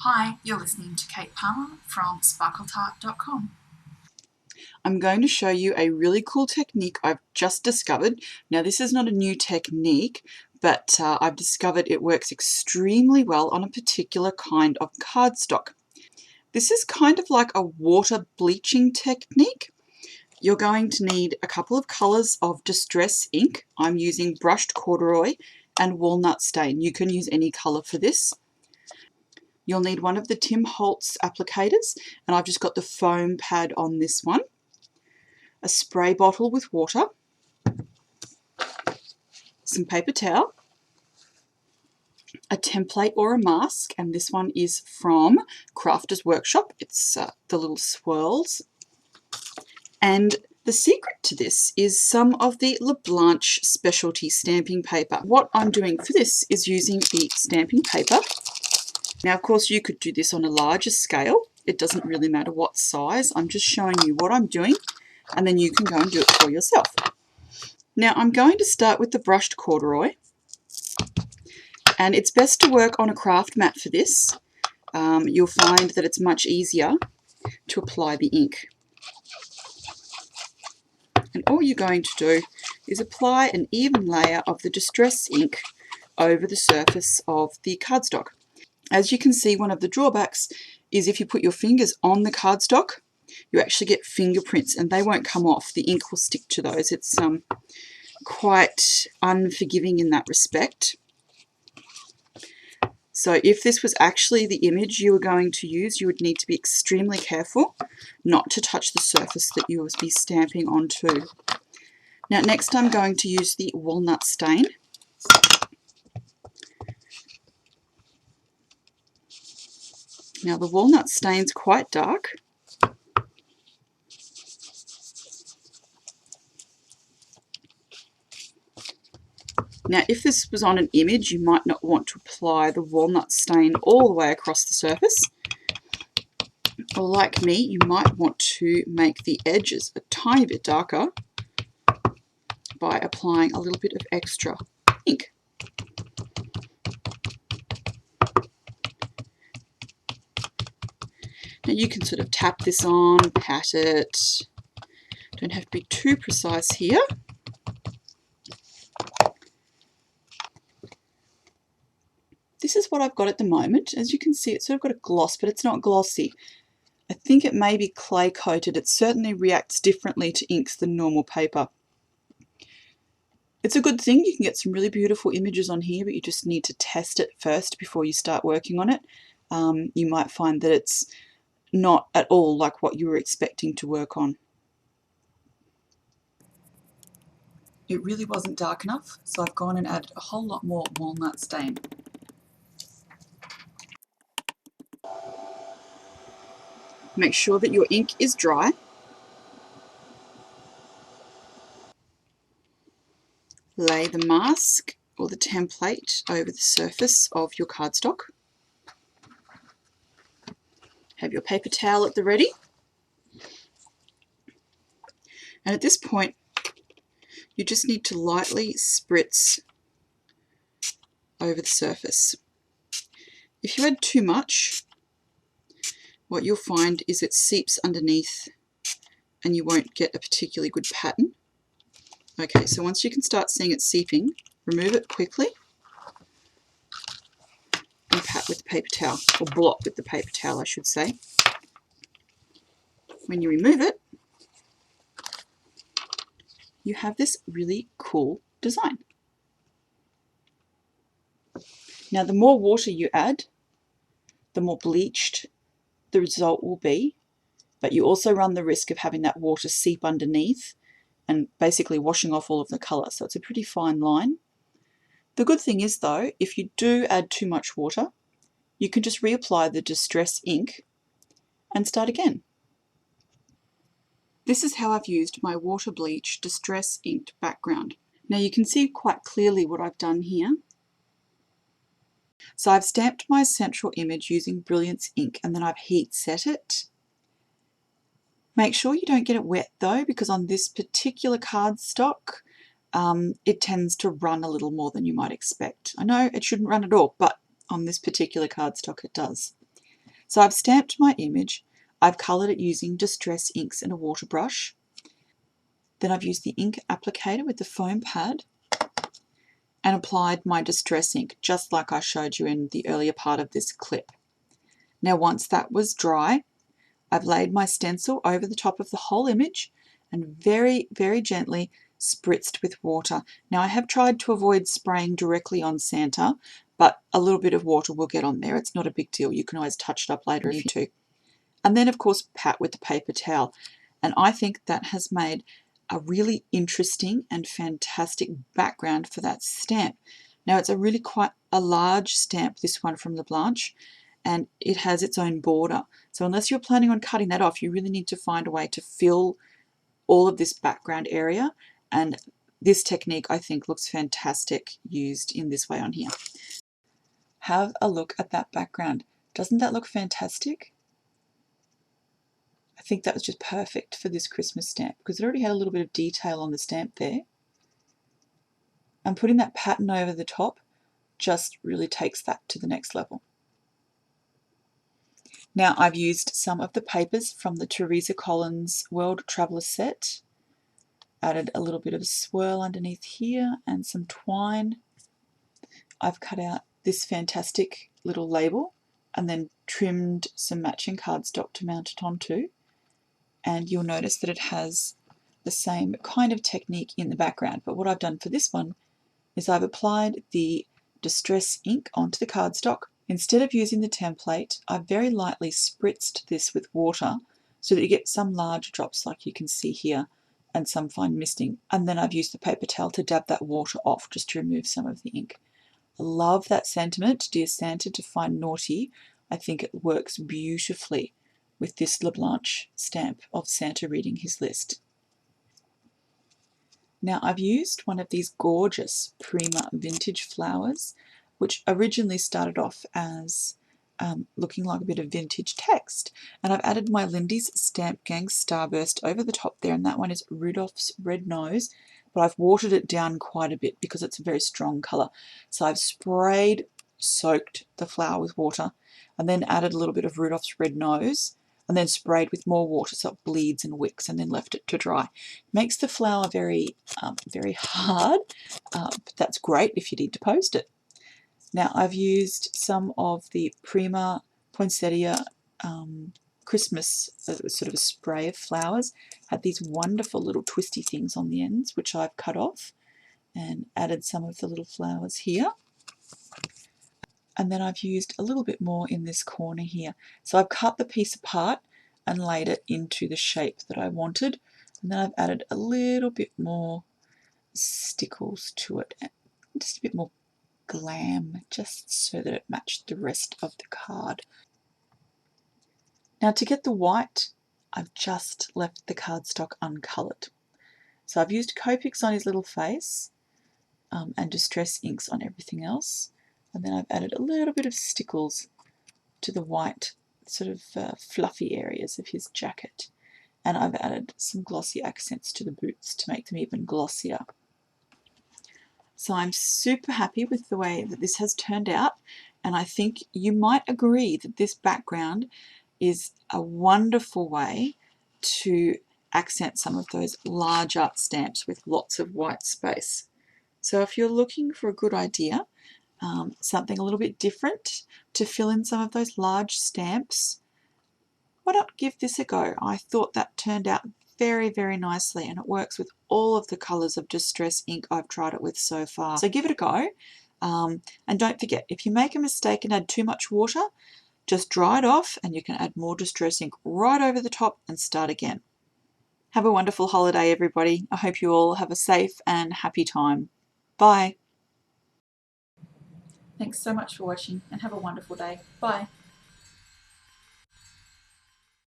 Hi, you're listening to Kate Palmer from sparkletart.com. I'm going to show you a really cool technique I've just discovered. Now this is not a new technique, but I've discovered it works extremely well on a particular kind of cardstock. This is kind of like a water bleaching technique. You're going to need a couple of colours of distress ink. I'm using brushed corduroy and walnut stain. You can use any colour for this. You'll need one of the Tim Holtz applicators, and I've just got the foam pad on this one. A spray bottle with water, some paper towel, a template or a mask, and this one is from Crafters Workshop. It's the little swirls. And the secret to this is some of the LaBlanche specialty stamping paper. What I'm doing for this is using the stamping paper. Now, of course, you could do this on a larger scale. It doesn't really matter what size. I'm just showing you what I'm doing, and then you can go and do it for yourself. Now, I'm going to start with the brushed corduroy, and it's best to work on a craft mat for this. You'll find that it's much easier to apply the ink. And all you're going to do is apply an even layer of the distress ink over the surface of the cardstock. As you can see, one of the drawbacks is if you put your fingers on the cardstock, you actually get fingerprints and they won't come off. The ink will stick to those. It's quite unforgiving in that respect. So if this was actually the image you were going to use, you would need to be extremely careful not to touch the surface that you will be stamping onto. Now next I'm going to use the walnut stain. Now the walnut stain's quite dark. Now if this was on an image, you might not want to apply the walnut stain all the way across the surface. Or like me, you might want to make the edges a tiny bit darker by applying a little bit of extra ink. Now you can sort of tap this on, pat it. Don't have to be too precise here. This is what I've got at the moment. As you can see, it's sort of got a gloss, but it's not glossy. I think it may be clay coated. It certainly reacts differently to inks than normal paper. It's a good thing. You can get some really beautiful images on here, but you just need to test it first before you start working on it. You might find that it's not at all like what you were expecting to work on. It really wasn't dark enough, so I've gone and added a whole lot more walnut stain. Make sure that your ink is dry. Lay the mask or the template over the surface of your cardstock. Have your paper towel at the ready. And at this point, you just need to lightly spritz over the surface. If you add too much, what you'll find is it seeps underneath and you won't get a particularly good pattern. Okay, so once you can start seeing it seeping, remove it quickly and pat with the paper towel, or blot with the paper towel I should say. When you remove it, you have this really cool design. Now the more water you add, the more bleached the result will be, but you also run the risk of having that water seep underneath and basically washing off all of the colour, so it's a pretty fine line. The good thing is though, if you do add too much water, you can just reapply the distress ink and start again. This is how I've used my water bleach distress inked background. Now you can see quite clearly what I've done here. So I've stamped my central image using Brilliance ink and then I've heat set it. Make sure you don't get it wet though, because on this particular cardstock it tends to run a little more than you might expect. I know it shouldn't run at all, but on this particular cardstock it does. So I've stamped my image, I've coloured it using Distress inks and a water brush. Then I've used the ink applicator with the foam pad and applied my Distress ink, just like I showed you in the earlier part of this clip. Now once that was dry, I've laid my stencil over the top of the whole image and very, very gently spritzed with water. Now I have tried to avoid spraying directly on Santa, but a little bit of water will get on there. It's not a big deal. You can always touch it up later if you need to. And then of course pat with the paper towel. And I think that has made a really interesting and fantastic background for that stamp. Now it's a really quite a large stamp, this one from LaBlanche, and it has its own border. So unless you're planning on cutting that off, you really need to find a way to fill all of this background area, and this technique I think looks fantastic used in this way on here. Have a look at that background. Doesn't that look fantastic? I think that was just perfect for this Christmas stamp because it already had a little bit of detail on the stamp there. And putting that pattern over the top just really takes that to the next level. Now I've used some of the papers from the Teresa Collins World Traveller set, added a little bit of swirl underneath here and some twine. I've cut out this fantastic little label and then trimmed some matching cardstock to mount it onto. And you'll notice that it has the same kind of technique in the background. But what I've done for this one is I've applied the Distress ink onto the cardstock. Instead of using the template, I've very lightly spritzed this with water so that you get some large drops like you can see here and some fine misting. And then I've used the paper towel to dab that water off just to remove some of the ink. I love that sentiment, Dear Santa, to find naughty. I think it works beautifully with this LaBlanche stamp of Santa reading his list. Now I've used one of these gorgeous Prima vintage flowers, which originally started off as looking like a bit of vintage text. And I've added my Lindy's Stamp Gang Starburst over the top there, and that one is Rudolph's Red Nose, but I've watered it down quite a bit because it's a very strong colour. So I've soaked the flower with water, and then added a little bit of Rudolph's Red Nose, and then sprayed with more water so it bleeds and wicks, and then left it to dry. Makes the flower very, very hard, but that's great if you need to post it. Now I've used some of the Prima Poinsettia Christmas, sort of a spray of flowers. Had these wonderful little twisty things on the ends, which I've cut off, and added some of the little flowers here. And then I've used a little bit more in this corner here. So I've cut the piece apart and laid it into the shape that I wanted. And then I've added a little bit more stickles to it, and just a bit more glam, just so that it matched the rest of the card. Now to get the white, I've just left the cardstock uncoloured. So I've used Copics on his little face and Distress inks on everything else. And then I've added a little bit of stickles to the white sort of fluffy areas of his jacket. And I've added some glossy accents to the boots to make them even glossier. So I'm super happy with the way that this has turned out, and I think you might agree that this background is a wonderful way to accent some of those larger stamps with lots of white space. So if you're looking for a good idea, something a little bit different to fill in some of those large stamps, why not give this a go? I thought that turned out very, very nicely, and it works with all of the colours of Distress ink I've tried it with so far. So give it a go, and don't forget, if you make a mistake and add too much water, just dry it off and you can add more Distress ink right over the top and start again. Have a wonderful holiday, everybody. I hope you all have a safe and happy time. Bye. Thanks so much for watching and have a wonderful day. Bye.